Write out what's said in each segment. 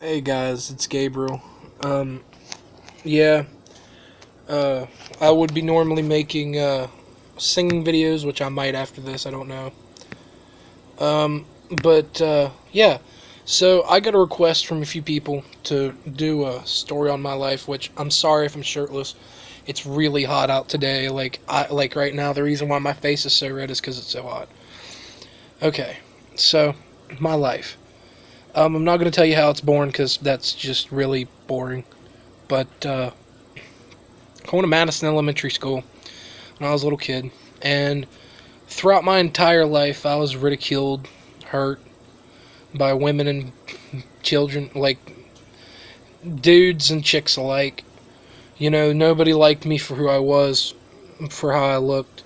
Hey guys, it's Gabriel. Yeah, I would be normally making singing videos, which I might after this. I don't know. Yeah. So I got a request from a few people to do a story on my life, which I'm sorry if I'm shirtless. It's really hot out today. Like right now, the reason why my face is so red is because it's so hot. Okay, so my life. I'm not gonna tell you how it's born because that's just really boring. But I went to Madison Elementary School when I was a little kid, and throughout my entire life, I was ridiculed, hurt by women and children, like dudes and chicks alike. You know, nobody liked me for who I was, for how I looked.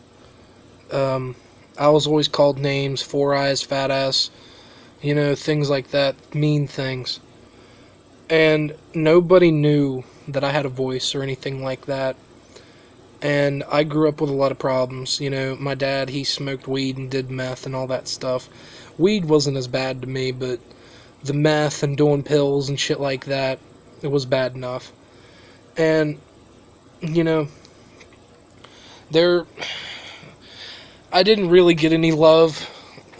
Um, I was always called names, four eyes, fat ass, things like that, mean things. And nobody knew that I had a voice or anything like that. And I grew up with a lot of problems. You know, my dad, he smoked weed and did meth and all that stuff. Weed wasn't as bad to me, but the meth and doing pills and shit like that, it was bad enough. And, you know, there, I didn't really get any love,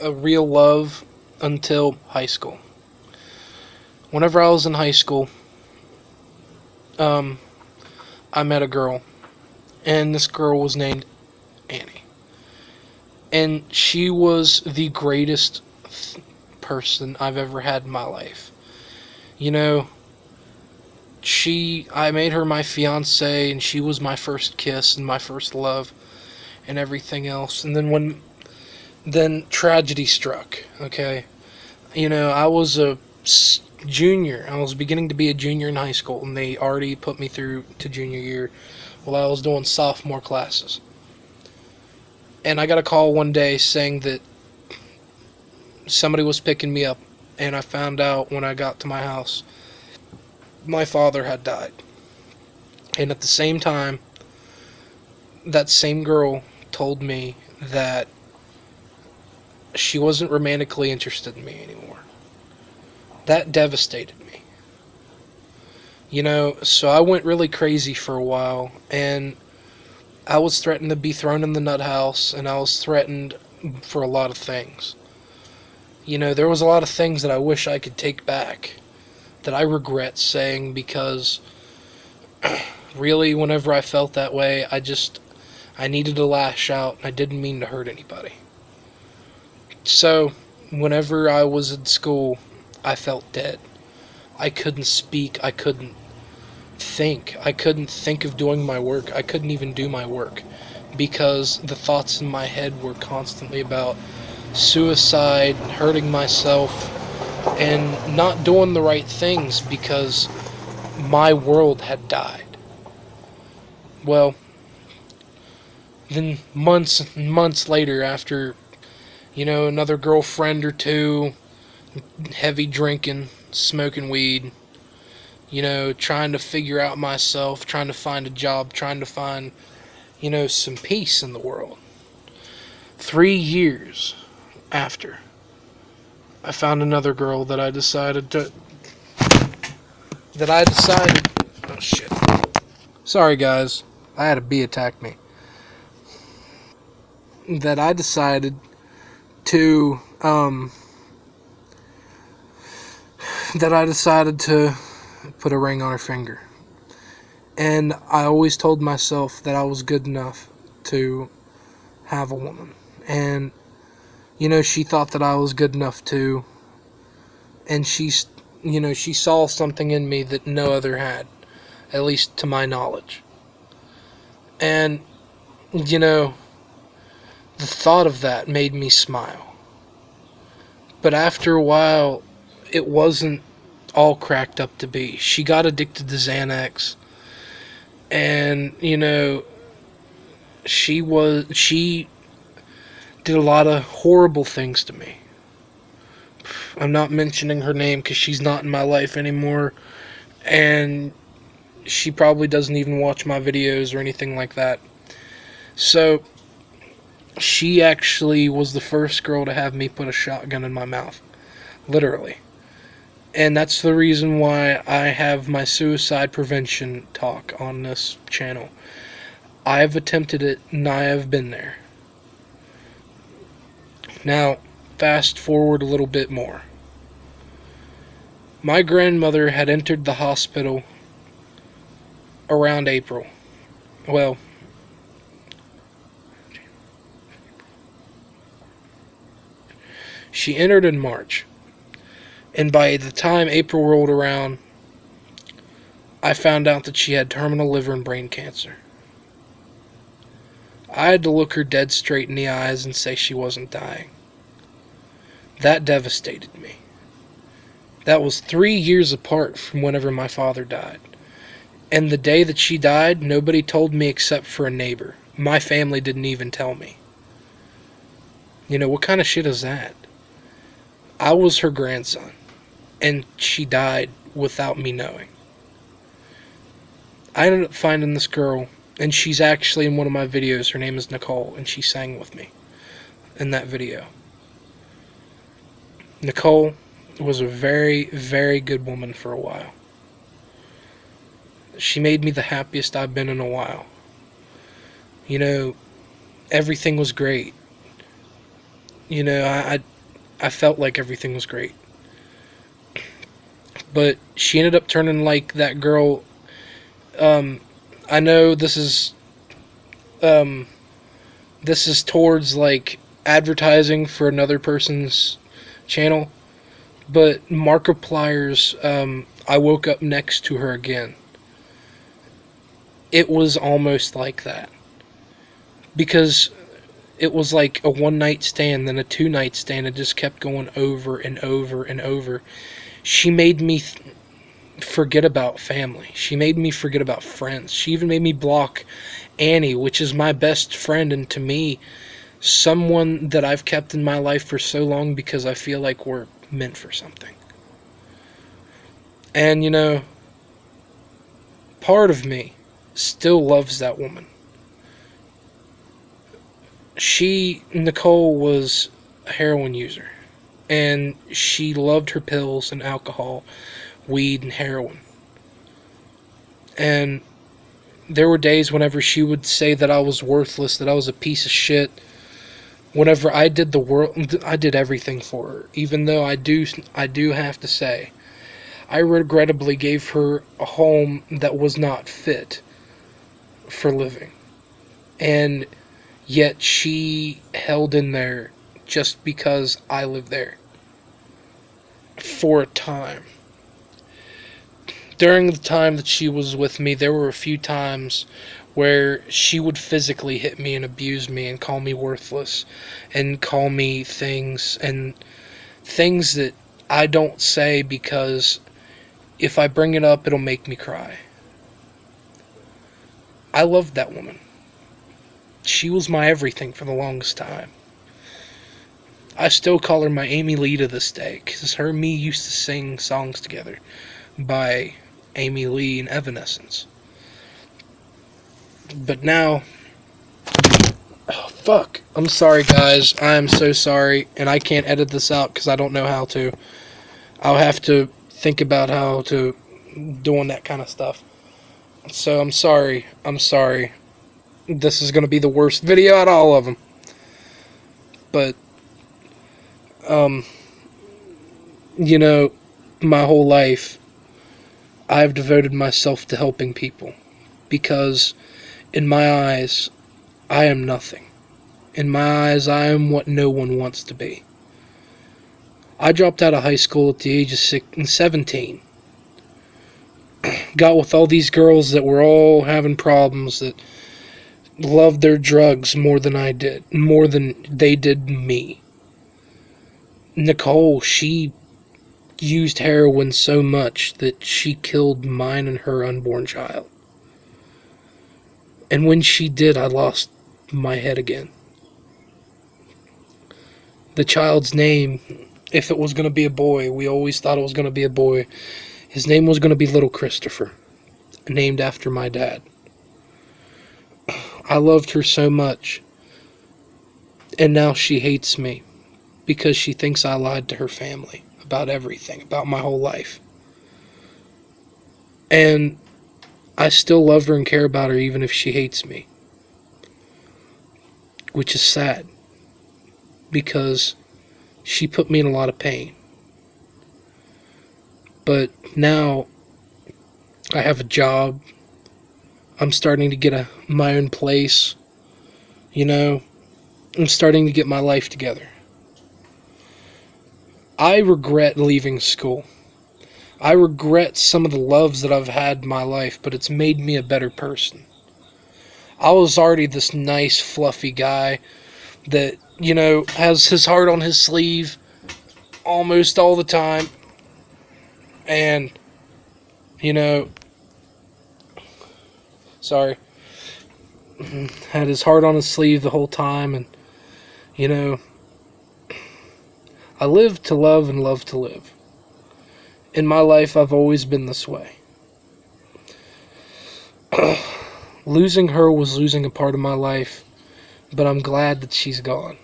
a real love, until high school. Whenever I was in high school, um, I met a girl, and this girl was named Annie. And she was the greatest person I've ever had in my life. You know, I made her my fiance, and she was my first kiss and my first love and everything else. And then tragedy struck, okay? You know, I was a junior. I was beginning to be a junior in high school, and they already put me through to junior year while I was doing sophomore classes. And I got a call one day saying that somebody was picking me up, and I found out when I got to my house my father had died. And at the same time, that same girl told me that she wasn't romantically interested in me anymore. That devastated me. You know, so I went really crazy for a while, and I was threatened to be thrown in the nut house, and I was threatened for a lot of things. You know, there was a lot of things that I wish I could take back, that I regret saying, because really, whenever I felt that way, I needed to lash out, and I didn't mean to hurt anybody. So, whenever I was in school, I felt dead. I couldn't speak, I couldn't think. I couldn't think of doing my work. I couldn't even do my work because the thoughts in my head were constantly about suicide, hurting myself, and not doing the right things because my world had died. Well, then months and months later, after, another girlfriend or two, heavy drinking, smoking weed, trying to figure out myself, trying to find a job, trying to find, some peace in the world. 3 years after, I found another girl oh shit. Sorry guys, I had a bee attack me. That I decided to, put a ring on her finger. And I always told myself that I was good enough to have a woman. And, she thought that I was good enough too. And she saw something in me that no other had, at least to my knowledge. And, the thought of that made me smile. But after a while, it wasn't all cracked up to be. She got addicted to Xanax. And, she did a lot of horrible things to me. I'm not mentioning her name because she's not in my life anymore. And she probably doesn't even watch my videos or anything like that. So, she actually was the first girl to have me put a shotgun in my mouth. Literally. And that's the reason why I have my suicide prevention talk on this channel. I've attempted it and I have been there. Now, fast forward a little bit more. My grandmother had entered the hospital around April. Well, she entered in March. And by the time April rolled around, I found out that she had terminal liver and brain cancer. I had to look her dead straight in the eyes and say she wasn't dying. That devastated me. That was 3 years apart from whenever my father died. And the day that she died, nobody told me except for a neighbor. My family didn't even tell me. You know, what kind of shit is that? I was her grandson, and she died without me knowing. I ended up finding this girl, and she's actually in one of my videos. Her name is Nicole, and she sang with me in that video. Nicole was a very, very good woman for a while. She made me the happiest I've been in a while. You know, everything was great. You know, I felt like everything was great. But she ended up turning like that girl. I know this is towards like advertising for another person's channel, but Markiplier's I Woke Up Next to Her Again. It was almost like that, because it was like a one-night stand, then a two-night stand. It just kept going over and over and over. She made me forget about family. She made me forget about friends. She even made me block Annie, which is my best friend, and to me, someone that I've kept in my life for so long because I feel like we're meant for something. And, you know, part of me still loves that woman. Nicole was a heroin user, and she loved her pills and alcohol, weed and heroin. And there were days whenever she would say that I was worthless, that I was a piece of shit. Whenever I did I did everything for her. Even though I do have to say, I regrettably gave her a home that was not fit for living. And yet she held in there just because I lived there for a time. During the time that she was with me, there were a few times where she would physically hit me and abuse me and call me worthless and call me things that I don't say because if I bring it up, it'll make me cry. I loved that woman. She was my everything for the longest time. I still call her my Amy Lee to this day, because her and me used to sing songs together by Amy Lee and Evanescence. But now, oh, fuck. I'm sorry, guys. I am so sorry, and I can't edit this out because I don't know how to. I'll have to think about how to doing that kind of stuff. So I'm sorry. This is going to be the worst video out of all of them. But, you know, my whole life, I've devoted myself to helping people. Because, in my eyes, I am nothing. In my eyes, I am what no one wants to be. I dropped out of high school at the age of 17. Got with all these girls that were all having problems, that loved their drugs more than I did, more than they did me. Nicole, she used heroin so much that she killed mine and her unborn child. And when she did, I lost my head again. The child's name, if it was going to be a boy, we always thought it was going to be a boy. His name was going to be Little Christopher, named after my dad. I loved her so much, and now she hates me because she thinks I lied to her family about everything, about my whole life. And I still love her and care about her even if she hates me. Which is sad, because she put me in a lot of pain. But now I have a job. I'm starting to get my own place. I'm starting to get my life together. I regret leaving school. I regret some of the loves that I've had in my life, but it's made me a better person. I was already this nice, fluffy guy that, has his heart on his sleeve almost all the time. And, sorry, had his heart on his sleeve the whole time. And, I live to love and love to live. In my life, I've always been this way. Losing her was losing a part of my life, but I'm glad that she's gone.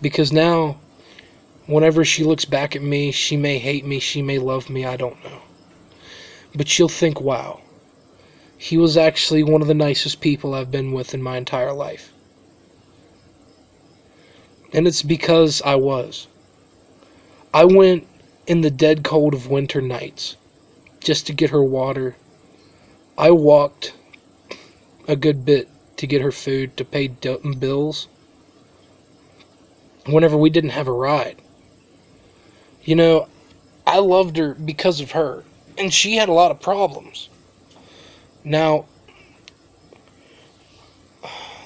Because now, whenever she looks back at me, she may hate me, she may love me, I don't know. But she'll think, wow, he was actually one of the nicest people I've been with in my entire life. And it's because I was. I went in the dead cold of winter nights just to get her water. I walked a good bit to get her food, to pay bills whenever we didn't have a ride. I loved her because of her, and she had a lot of problems. Now,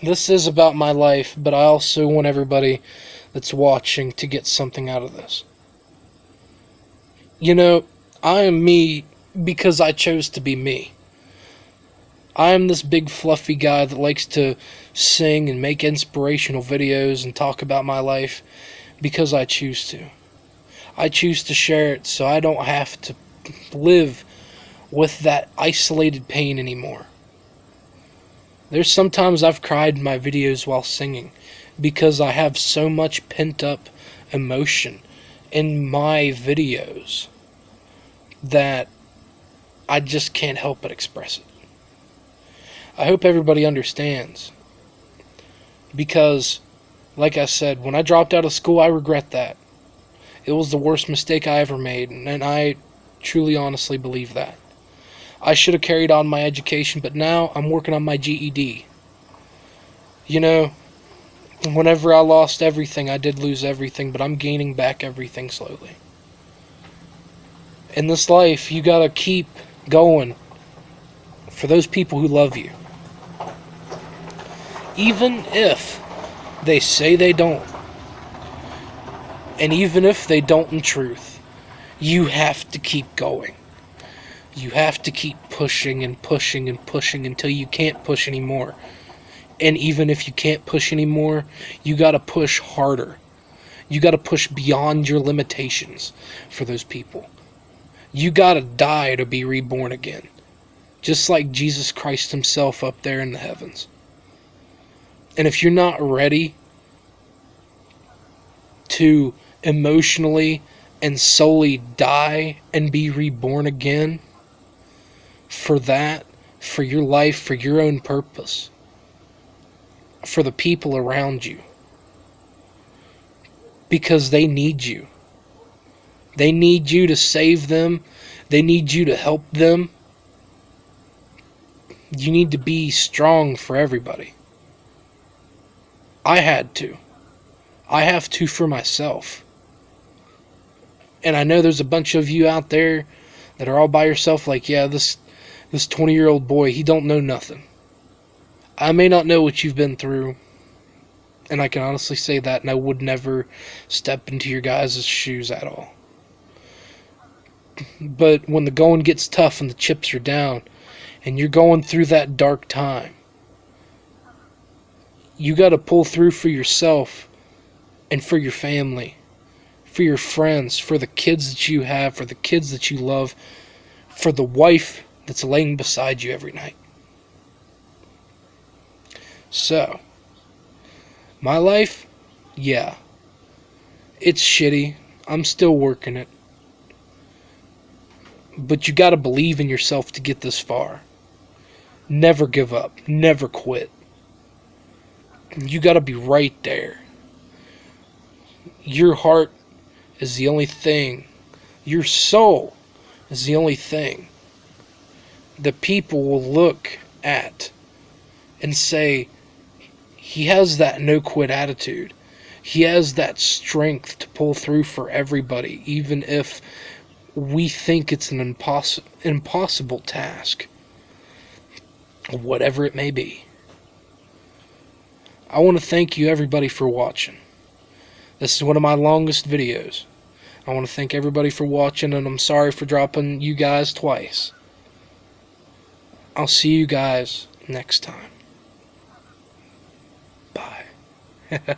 this is about my life, but I also want everybody that's watching to get something out of this. I am me because I chose to be me. I am this big fluffy guy that likes to sing and make inspirational videos and talk about my life because I choose to. I choose to share it so I don't have to live with that isolated pain anymore. There's sometimes I've cried in my videos while singing because I have so much pent up emotion in my videos that I just can't help but express it. I hope everybody understands, because, like I said, when I dropped out of school, I regret that. It was the worst mistake I ever made, and I truly, honestly believe that. I should have carried on my education, but now I'm working on my GED. Whenever I lost everything, I did lose everything, but I'm gaining back everything slowly. In this life, you gotta keep going for those people who love you. Even if they say they don't. And even if they don't in truth, you have to keep going. You have to keep pushing and pushing and pushing until you can't push anymore. And even if you can't push anymore, you gotta push harder. You gotta push beyond your limitations for those people. You gotta die to be reborn again. Just like Jesus Christ himself up there in the heavens. And if you're not ready to emotionally and solely die and be reborn again for that, for your life, for your own purpose, for the people around you, because they need you. They need you to save them. They need you to help them. You need to be strong for everybody. I had to. I have to for myself. And I know there's a bunch of you out there that are all by yourself like, yeah, this 20-year-old boy, he don't know nothing. I may not know what you've been through, and I can honestly say that, and I would never step into your guys' shoes at all. But when the going gets tough and the chips are down, and you're going through that dark time, you got to pull through for yourself and for your family, for your friends, for the kids that you have, for the kids that you love, for the wife that's laying beside you every night. So, my life, yeah, it's shitty. I'm still working it. But you gotta believe in yourself to get this far. Never give up. Never quit. You gotta be right there. Your heart is the only thing. Your soul is the only thing that people will look at and say, he has that no quit attitude. He has that strength to pull through for everybody, even if we think it's an impossible task. Whatever it may be. I want to thank you everybody for watching. This is one of my longest videos. I want to thank everybody for watching, and I'm sorry for dropping you guys twice. I'll see you guys next time. Bye.